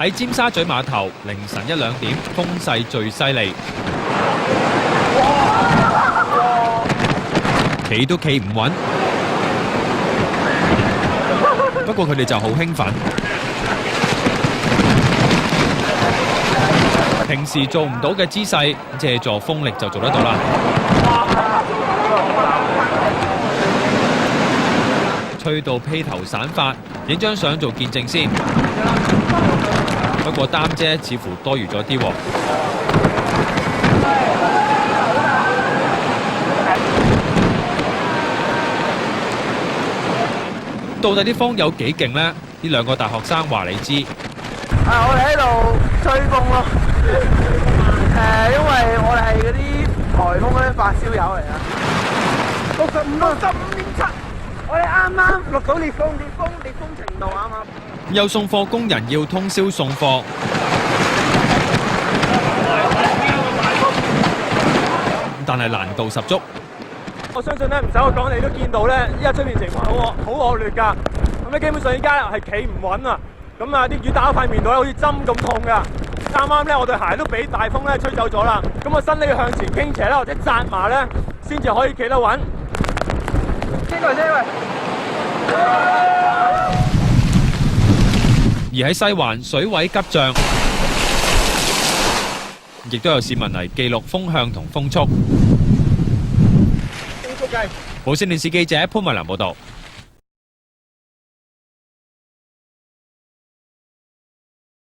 喺尖沙咀碼頭凌晨1、2點風勢最犀利，企都企唔穩。不過佢哋就好興奮，平時做唔到嘅姿勢，借助風力就做得到啦。吹到披頭散髮，影張相做見證先。不過擔遮似乎多餘咗啲喎。到底啲風有幾勁呢？呢兩個大學生話你知。我哋喺度吹風咯。因為我哋係嗰啲颱風嗰啲發燒友嚟啊。65.7，我哋啱啱錄到烈風程度啱啱。有送貨工人要通宵送貨，但係難度十足。我相信咧，唔使我講，你都見到咧，依家出面情況好惡劣㗎。咁咧，基本上依家係企唔穩啊。咁啊，啲雨打喺塊面度咧，好似針咁痛㗎。啱啱咧，我對鞋都俾大風咧吹走咗啦。咁我身體要向前傾斜啦，或者紮麻咧，先至可以企得穩。呢位。而喺西環水位急漲，亦都有市民嚟記錄風向同風速。無線電視記者潘慧良報道。